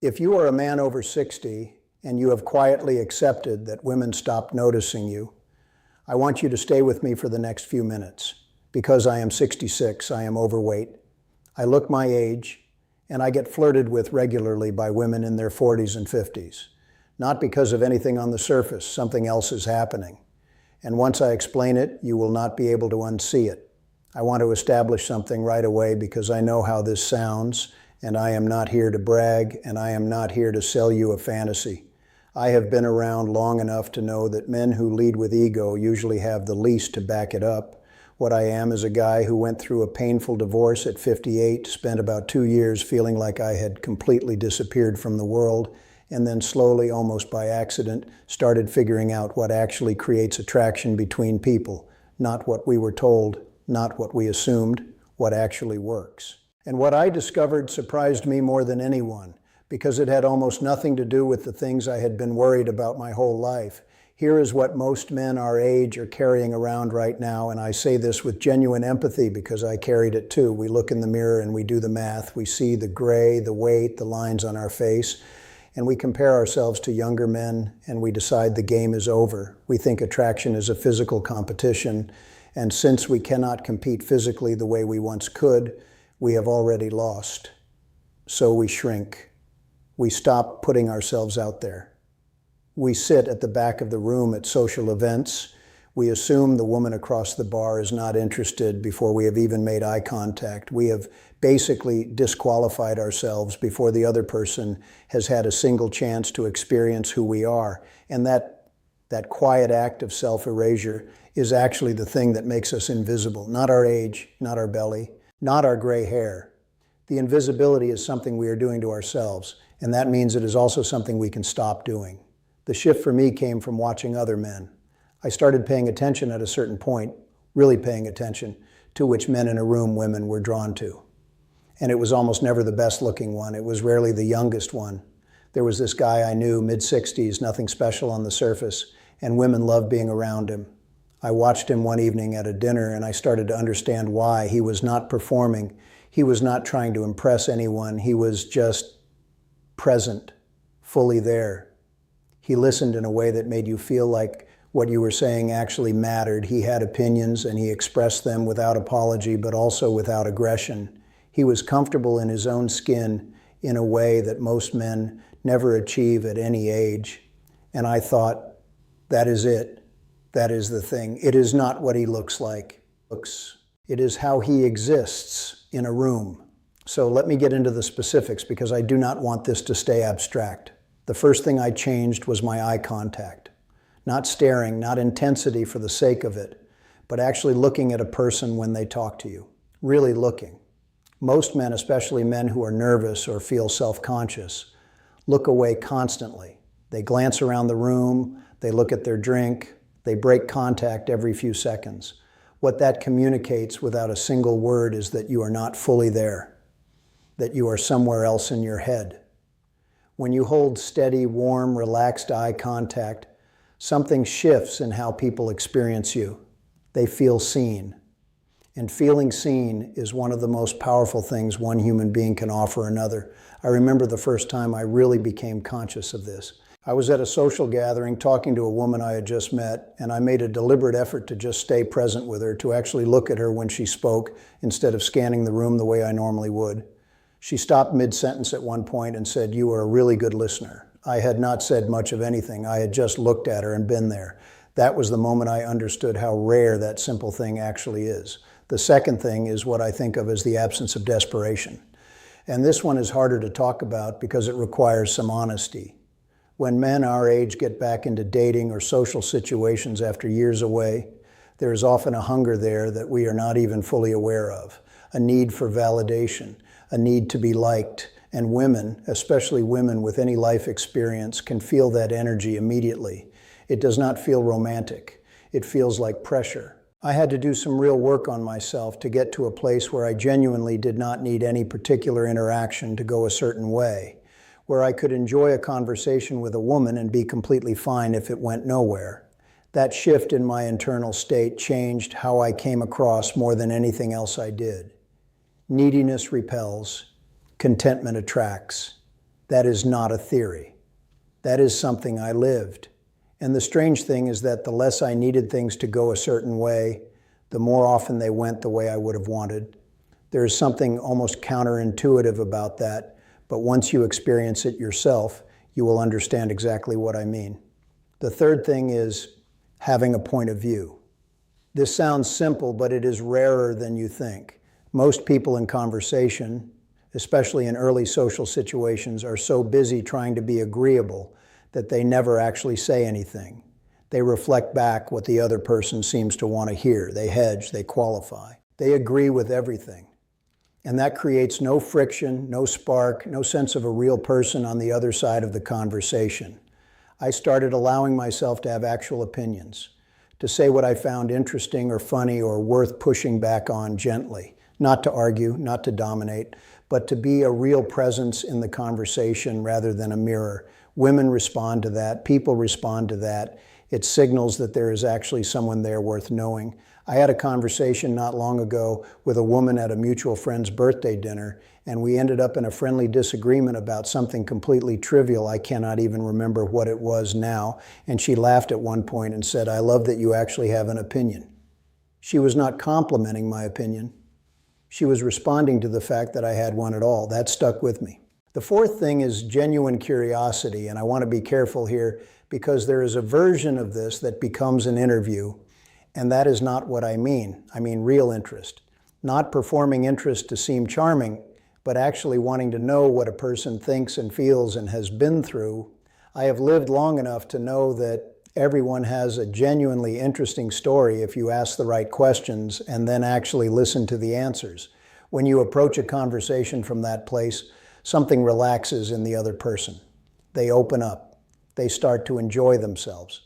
If you are a man over 60 and you have quietly accepted that women stopped noticing you, I want you to stay with me for the next few minutes. Because I am 66, I am overweight, I look my age, and I get flirted with regularly by women in their 40s and 50s. Not because of anything on the surface, something else is happening. And once I explain it, you will not be able to unsee it. I want to establish something right away because I know how this sounds, and I am not here to brag, and I am not here to sell you a fantasy. I have been around long enough to know that men who lead with ego usually have the least to back it up. What I am is a guy who went through a painful divorce at 58, spent about 2 years feeling like I had completely disappeared from the world, and then slowly, almost by accident, started figuring out what actually creates attraction between people. Not what we were told, not what we assumed, what actually works. And what I discovered surprised me more than anyone, because it had almost nothing to do with the things I had been worried about my whole life. Here is what most men our age are carrying around right now, and I say this with genuine empathy because I carried it too. We look in the mirror and we do the math. We see the gray, the weight, the lines on our face, and we compare ourselves to younger men, and we decide the game is over. We think attraction is a physical competition, and since we cannot compete physically the way we once could, we have already lost. So we shrink. We stop putting ourselves out there. We sit at the back of the room at social events. We assume the woman across the bar is not interested before we have even made eye contact. We have basically disqualified ourselves before the other person has had a single chance to experience who we are. And that quiet act of self-erasure is actually the thing that makes us invisible. Not our age, not our belly, not our gray hair. The invisibility is something we are doing to ourselves, and that means it is also something we can stop doing. The shift for me came from watching other men. I started paying attention at a certain point, really paying attention, to which men in a room women were drawn to. And it was almost never the best looking one. It was rarely the youngest one. There was this guy I knew, mid-60s, nothing special on the surface, and women loved being around him. I watched him one evening at a dinner and I started to understand why. He was not performing. He was not trying to impress anyone. He was just present, fully there. He listened in a way that made you feel like what you were saying actually mattered. He had opinions and he expressed them without apology, but also without aggression. He was comfortable in his own skin in a way that most men never achieve at any age. And I thought, that is it. That is the thing. It is not what he looks like. It is how he exists in a room. So let me get into the specifics because I do not want this to stay abstract. The first thing I changed was my eye contact. Not staring, not intensity for the sake of it, but actually looking at a person when they talk to you. Really looking. Most men, especially men who are nervous or feel self-conscious, look away constantly. They glance around the room, they look at their drink, they break contact every few seconds. What that communicates without a single word is that you are not fully there, that you are somewhere else in your head. When you hold steady, warm, relaxed eye contact, something shifts in how people experience you. They feel seen. And feeling seen is one of the most powerful things one human being can offer another. I remember the first time I really became conscious of this. I was at a social gathering talking to a woman I had just met, and I made a deliberate effort to just stay present with her, to actually look at her when she spoke instead of scanning the room the way I normally would. She stopped mid-sentence at one point and said, "You are a really good listener." I had not said much of anything. I had just looked at her and been there. That was the moment I understood how rare that simple thing actually is. The second thing is what I think of as the absence of desperation. And this one is harder to talk about because it requires some honesty. When men our age get back into dating or social situations after years away, there is often a hunger there that we are not even fully aware of, a need for validation, a need to be liked, and women, especially women with any life experience, can feel that energy immediately. It does not feel romantic. It feels like pressure. I had to do some real work on myself to get to a place where I genuinely did not need any particular interaction to go a certain way, where I could enjoy a conversation with a woman and be completely fine if it went nowhere. That shift in my internal state changed how I came across more than anything else I did. Neediness repels, contentment attracts. That is not a theory. That is something I lived. And the strange thing is that the less I needed things to go a certain way, the more often they went the way I would have wanted. There is something almost counterintuitive about that, but once you experience it yourself, you will understand exactly what I mean. The third thing is having a point of view. This sounds simple, but it is rarer than you think. Most people in conversation, especially in early social situations, are so busy trying to be agreeable that they never actually say anything. They reflect back what the other person seems to want to hear. They hedge, they qualify. They agree with everything. And that creates no friction, no spark, no sense of a real person on the other side of the conversation. I started allowing myself to have actual opinions, to say what I found interesting or funny or worth pushing back on gently, not to argue, not to dominate, but to be a real presence in the conversation rather than a mirror. Women respond to that, people respond to that. It signals that there is actually someone there worth knowing. I had a conversation not long ago with a woman at a mutual friend's birthday dinner, and we ended up in a friendly disagreement about something completely trivial. I cannot even remember what it was now. And she laughed at one point and said, "I love that you actually have an opinion." She was not complimenting my opinion. She was responding to the fact that I had one at all. That stuck with me. The fourth thing is genuine curiosity, and I want to be careful here because there is a version of this that becomes an interview, and that is not what I mean. I mean real interest. Not performing interest to seem charming, but actually wanting to know what a person thinks and feels and has been through. I have lived long enough to know that everyone has a genuinely interesting story if you ask the right questions and then actually listen to the answers. When you approach a conversation from that place, something relaxes in the other person. They open up. They start to enjoy themselves.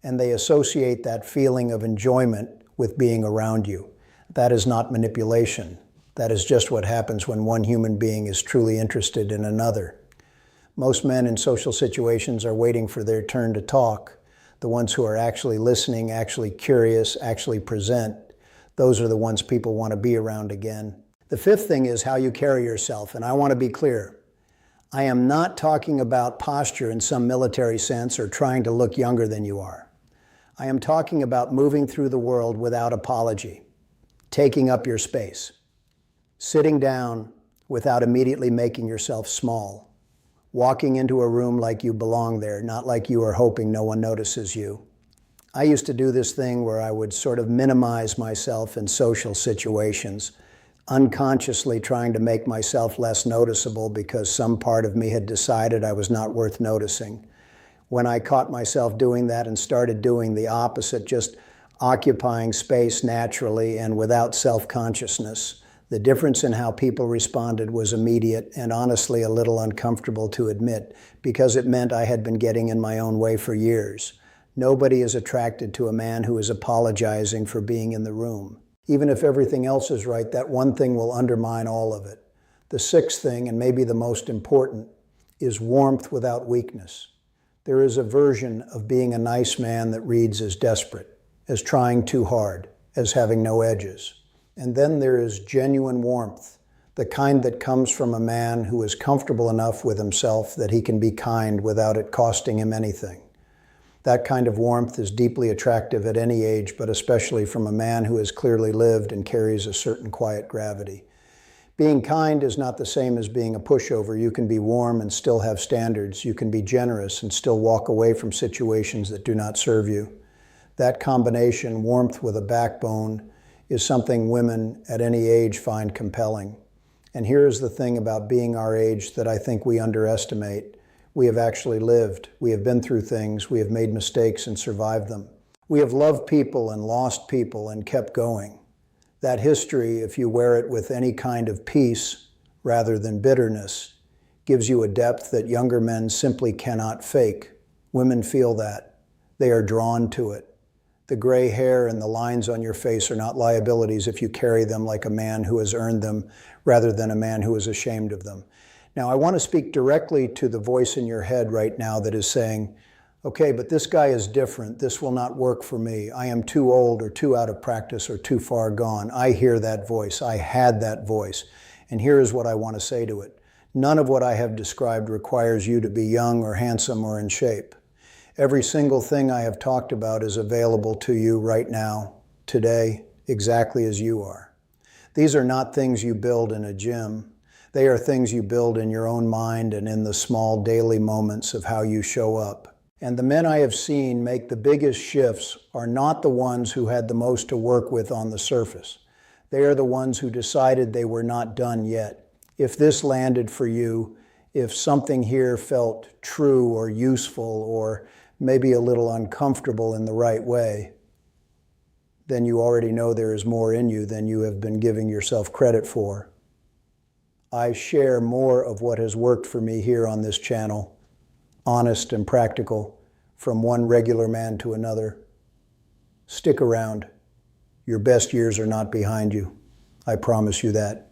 And they associate that feeling of enjoyment with being around you. That is not manipulation. That is just what happens when one human being is truly interested in another. Most men in social situations are waiting for their turn to talk. The ones who are actually listening, actually curious, actually present, those are the ones people want to be around again. The fifth thing is how you carry yourself, and I want to be clear. I am not talking about posture in some military sense or trying to look younger than you are. I am talking about moving through the world without apology, taking up your space, sitting down without immediately making yourself small, walking into a room like you belong there, not like you are hoping no one notices you. I used to do this thing where I would sort of minimize myself in social situations, unconsciously trying to make myself less noticeable because some part of me had decided I was not worth noticing. When I caught myself doing that and started doing the opposite, just occupying space naturally and without self-consciousness, the difference in how people responded was immediate and honestly a little uncomfortable to admit because it meant I had been getting in my own way for years. Nobody is attracted to a man who is apologizing for being in the room. Even if everything else is right, that one thing will undermine all of it. The sixth thing, and maybe the most important, is warmth without weakness. There is a version of being a nice man that reads as desperate, as trying too hard, as having no edges. And then there is genuine warmth, the kind that comes from a man who is comfortable enough with himself that he can be kind without it costing him anything. That kind of warmth is deeply attractive at any age, but especially from a man who has clearly lived and carries a certain quiet gravity. Being kind is not the same as being a pushover. You can be warm and still have standards. You can be generous and still walk away from situations that do not serve you. That combination, warmth with a backbone, is something women at any age find compelling. And here's the thing about being our age that I think we underestimate. We have actually lived. We have been through things. We have made mistakes and survived them. We have loved people and lost people and kept going. That history, if you wear it with any kind of peace rather than bitterness, gives you a depth that younger men simply cannot fake. Women feel that. They are drawn to it. The gray hair and the lines on your face are not liabilities if you carry them like a man who has earned them rather than a man who is ashamed of them. Now, I want to speak directly to the voice in your head right now that is saying, okay, but this guy is different. This will not work for me. I am too old or too out of practice or too far gone. I hear that voice. I had that voice. And here is what I want to say to it. None of what I have described requires you to be young or handsome or in shape. Every single thing I have talked about is available to you right now, today, exactly as you are. These are not things you build in a gym. They are things you build in your own mind and in the small daily moments of how you show up. And the men I have seen make the biggest shifts are not the ones who had the most to work with on the surface. They are the ones who decided they were not done yet. If this landed for you, if something here felt true or useful or maybe a little uncomfortable in the right way, then you already know there is more in you than you have been giving yourself credit for. I share more of what has worked for me here on this channel, honest and practical, from one regular man to another. Stick around. Your best years are not behind you. I promise you that.